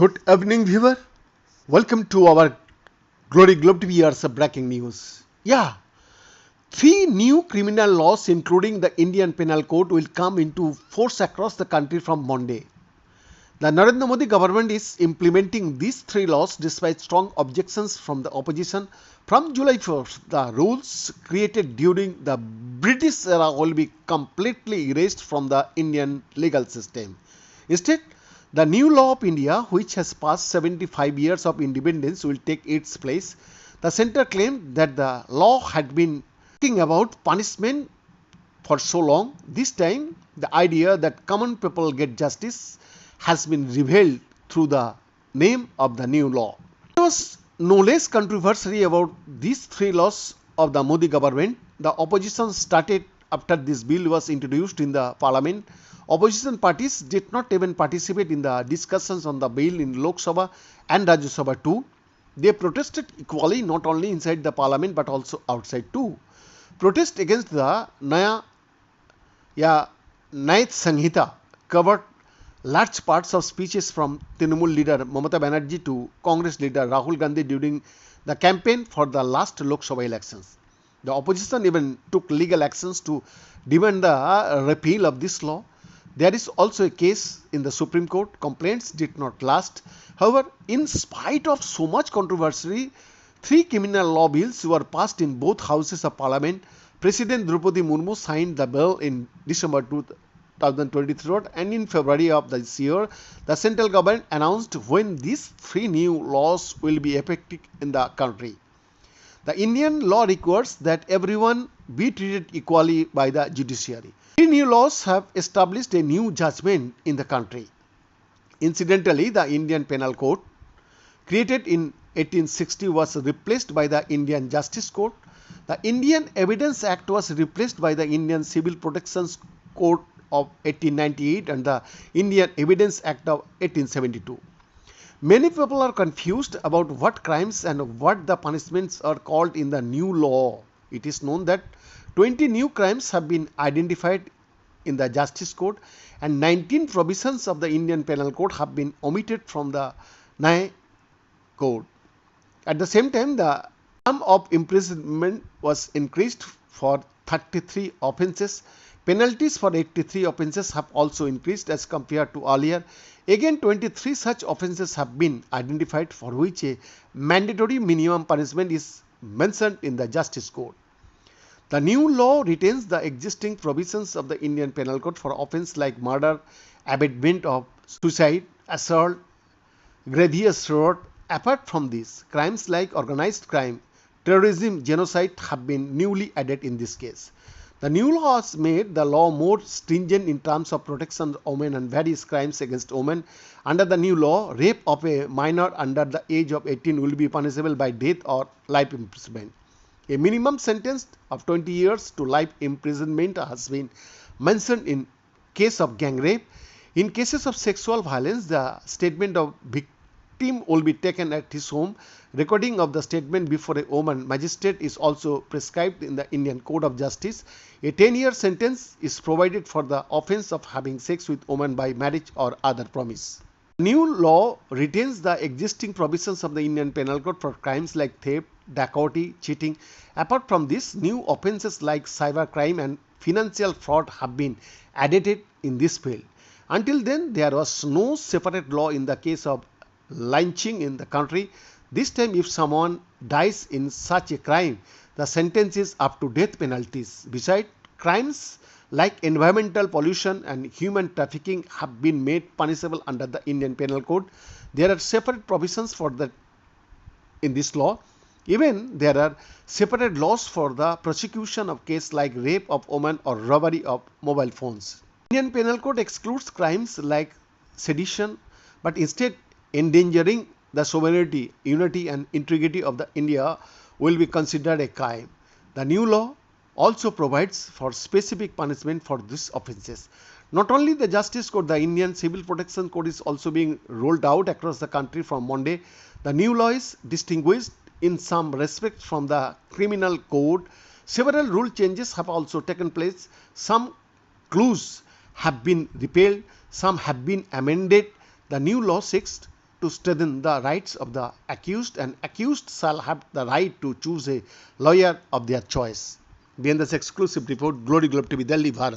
Good evening, viewer. Welcome to our Glory Globe TV years of breaking news. Yeah, three new criminal laws, including the Indian Penal Code, will come into force across the country from Monday. The Narendra Modi government is implementing these three laws despite strong objections from the opposition. From July 1st, the rules created during the British era will be completely erased from the Indian legal system. Instead, the new law of India, which has passed 75 years of independence, will take its place. The centre claimed that the law had been talking about punishment for so long. This time, the idea that common people get justice has been revealed through the name of the new law. There was no less controversy about these three laws of the Modi government. The opposition started after this bill was introduced in the parliament. Opposition parties did not even participate in the discussions on the bill in Lok Sabha and Rajya Sabha too. They protested equally not only inside the parliament but also outside too. Protest against the Ninth Sanhita covered large parts of speeches from Trinamool leader Mamata Banerjee to Congress leader Rahul Gandhi during the campaign for the last Lok Sabha elections. The opposition even took legal actions to demand the repeal of this law. There is also a case in the Supreme Court. Complaints did not last. However, in spite of so much controversy, three criminal law bills were passed in both houses of parliament. President Draupadi Murmu signed the bill in December 2023, and in February of this year, the central government announced when these three new laws will be effective in the country. The Indian law requires that everyone be treated equally by the judiciary. Three new laws have established a new judgment in the country. Incidentally, the Indian Penal Code, created in 1860, was replaced by the Indian Justice Code. The Indian Evidence Act was replaced by the Indian Civil Protection Code of 1898 and the Indian Evidence Act of 1872. Many people are confused about what crimes and what the punishments are called in the new law. It is known that 20 new crimes have been identified in the Justice Code and 19 provisions of the Indian Penal Code have been omitted from the NIA Code. At the same time, the term of imprisonment was increased for 33 offences. Penalties for 83 offences have also increased as compared to earlier. Again, 23 such offences have been identified for which a mandatory minimum punishment is mentioned in the Justice Code. The new law retains the existing provisions of the Indian Penal Code for offences like murder, abetment of suicide, assault, grievous fraud. Apart from this, crimes like organized crime, terrorism, genocide have been newly added in this case. The new law has made the law more stringent in terms of protection of women and various crimes against women. Under the new law, rape of a minor under the age of 18 will be punishable by death or life imprisonment. A minimum sentence of 20 years to life imprisonment has been mentioned in case of gang rape. In cases of sexual violence, the statement of victim will be taken at his home. Recording of the statement before a woman magistrate is also prescribed in the Indian Code of Justice. A 10-year sentence is provided for the offence of having sex with woman by marriage or other promise. The new law retains the existing provisions of the Indian Penal Code for crimes like theft, dacoity, cheating. Apart from this, new offences like cybercrime and financial fraud have been added in this field. Until then, there was no separate law in the case of lynching in the country. This time, if someone dies in such a crime, the sentence is up to death penalties. Besides, crimes like environmental pollution and human trafficking have been made punishable under the Indian Penal Code. There are separate provisions for that in this law. Even there are separate laws for the prosecution of cases like rape of women or robbery of mobile phones. Indian Penal Code excludes crimes like sedition, but instead endangering the sovereignty, unity and integrity of the India will be considered a crime. The new law also provides for specific punishment for these offences. Not only the Justice Code, the Indian Civil Protection Code is also being rolled out across the country from Monday. The new law is distinguished in some respects from the Criminal Code. Several rule changes have also taken place. Some clues have been repealed, some have been amended. The new law seeks to strengthen the rights of the accused, and accused shall have the right to choose a lawyer of their choice. BN's exclusive report, Glory Globe TV, Delhi, Bharat.